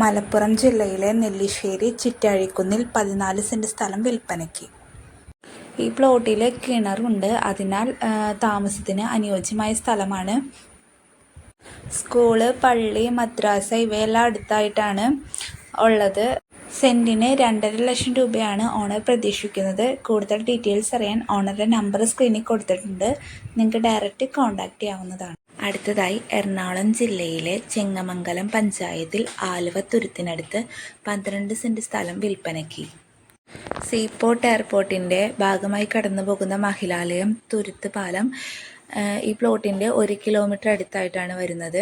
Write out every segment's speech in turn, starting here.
മലപ്പുറം ജില്ലയിലെ നെല്ലിശ്ശേരി ചിറ്റാഴിക്കുന്നിൽ 14 സെന്റ് സ്ഥലം വിൽപ്പനയ്ക്ക്. ഈ പ്ലോട്ടിൽ കിണറുണ്ട്, അതിനാൽ താമസത്തിന് അനുയോജ്യമായ സ്ഥലമാണ്. സ്കൂള്, പള്ളി, മദ്രാസ ഇവയെല്ലാം അടുത്തായിട്ടാണ് ഉള്ളത്. സെന്റിന് 2.5 ലക്ഷം രൂപയാണ് ഓണർ പ്രതീക്ഷിക്കുന്നത്. കൂടുതൽ ഡീറ്റെയിൽസ് അറിയാൻ ഓണറുടെ നമ്പർ സ്ക്രീനിൽ കൊടുത്തിട്ടുണ്ട്. നിങ്ങൾക്ക് ഡയറക്റ്റ് കോൺടാക്ട് ചെയ്യാവുന്നതാണ്. അടുത്തതായി എറണാകുളം ജില്ലയിലെ ചെങ്ങമംഗലം പഞ്ചായത്തിൽ ആലുവ തുരുത്തിനടുത്ത് 12 സെന്റ് സ്ഥലം വിൽപ്പനയ്ക്ക്. സീപോർട്ട് എയർപോർട്ടിൻ്റെ ഭാഗമായി കടന്നുപോകുന്ന മഹിളാലയം തുരുത്ത് പാലം ഈ പ്ലോട്ടിൻ്റെ 1 കിലോമീറ്റർ അടുത്തായിട്ടാണ് വരുന്നത്.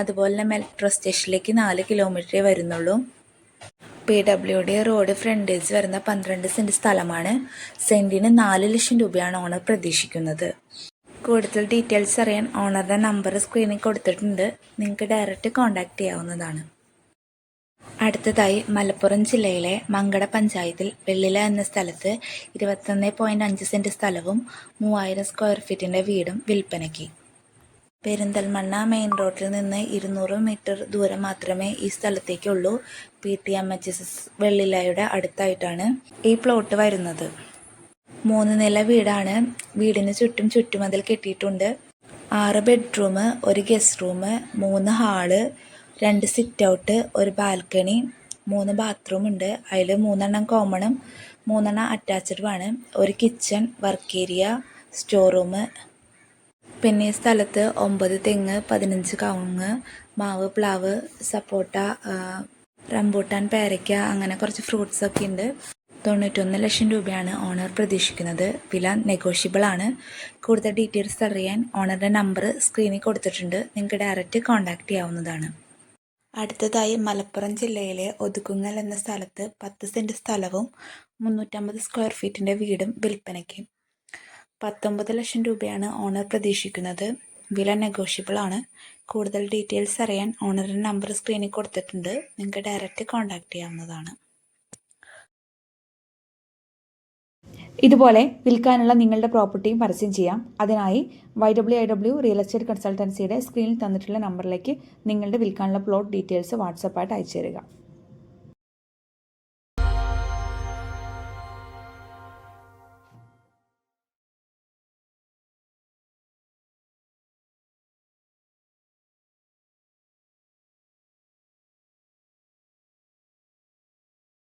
അതുപോലെ തന്നെ മെട്രോ സ്റ്റേഷനിലേക്ക് 4 കിലോമീറ്ററേ വരുന്നുള്ളൂ. PWD റോഡ് ഫ്രണ്ടേജ് വരുന്ന 12 സെന്റ് സ്ഥലമാണ്. സെന്റിന് 4 ലക്ഷം രൂപയാണ് ഓണർ പ്രതീക്ഷിക്കുന്നത്. കൂടുതൽ ഡീറ്റെയിൽസ് അറിയാൻ ഓണറുടെ നമ്പർ സ്ക്രീനിൽ കൊടുത്തിട്ടുണ്ട്. നിങ്ങൾക്ക് ഡയറക്റ്റ് കോൺടാക്ട് ചെയ്യാവുന്നതാണ്. അടുത്തതായി മലപ്പുറം ജില്ലയിലെ മങ്കട പഞ്ചായത്തിൽ വെള്ളില എന്ന സ്ഥലത്ത് 21.5 സെന്റ് സ്ഥലവും 3000 സ്ക്വയർ ഫീറ്റിൻ്റെ വീടും വിൽപ്പനയ്ക്ക്. പെരിന്തൽമണ്ണ മെയിൻ റോഡിൽ നിന്ന് 200 മീറ്റർ ദൂരം മാത്രമേ ഈ സ്ഥലത്തേക്കുള്ളൂ. PTMHS വെള്ളിലയുടെ അടുത്തായിട്ടാണ് ഈ പ്ലോട്ട് വരുന്നത്. 3 നില വീടാണ്. വീടിന് ചുറ്റും ചുറ്റുമതിൽ കെട്ടിയിട്ടുണ്ട്. 6 bedroom, 1 guest room, 3 hall, 2 sit out, 1 balcony, 3 bathroom ഉണ്ട്. അതിൽ 3 കോമണും 3 അറ്റാച്ച്ഡുമാണ്. 1 kitchen, work area, store room. പിന്നെ ഈ സ്ഥലത്ത് 9 തെങ്ങ്, 15 കവുങ്ങ്, മാവ്, പ്ലാവ്, സപ്പോട്ട, റംബൂട്ടാൻ, പേരയ്ക്ക അങ്ങനെ കുറച്ച് ഫ്രൂട്ട്സൊക്കെ ഉണ്ട്. 91 ലക്ഷം രൂപയാണ് ഓണർ പ്രതീക്ഷിക്കുന്നത്. വില നെഗോഷ്യബിൾ ആണ്. കൂടുതൽ ഡീറ്റെയിൽസ് അറിയാൻ ഓണറുടെ നമ്പർ സ്ക്രീനിൽ കൊടുത്തിട്ടുണ്ട്. നിങ്ങൾക്ക് ഡയറക്റ്റ് കോൺടാക്ട് ചെയ്യാവുന്നതാണ്. അടുത്തതായി മലപ്പുറം ജില്ലയിലെ ഒതുക്കുങ്ങൽ എന്ന സ്ഥലത്ത് 10 സെന്റ് സ്ഥലവും 350 സ്ക്വയർ ഫീറ്റിൻ്റെ വീടും വിൽപ്പനയ്ക്ക്. 19 ലക്ഷം രൂപയാണ് ഓണർ പ്രതീക്ഷിക്കുന്നത്. വില നെഗോഷ്യബിൾ ആണ്. കൂടുതൽ ഡീറ്റെയിൽസ് അറിയാൻ ഓണറുടെ നമ്പർ സ്ക്രീനിൽ കൊടുത്തിട്ടുണ്ട്. നിങ്ങൾക്ക് ഡയറക്റ്റ് കോൺടാക്ട് ചെയ്യാവുന്നതാണ്. ഇതുപോലെ വിൽക്കാനുള്ള നിങ്ങളുടെ പ്രോപ്പർട്ടിയും പരസ്യം ചെയ്യാം. അതിനായി YWIW റിയൽ എസ്റ്റേറ്റ് കൺസൾട്ടൻസിയുടെ സ്ക്രീനിൽ തന്നിട്ടുള്ള നമ്പറിലേക്ക് നിങ്ങളുടെ വിൽക്കാനുള്ള പ്ലോട്ട് ഡീറ്റെയിൽസ് വാട്സാപ്പായിട്ട് അയച്ചു തരിക.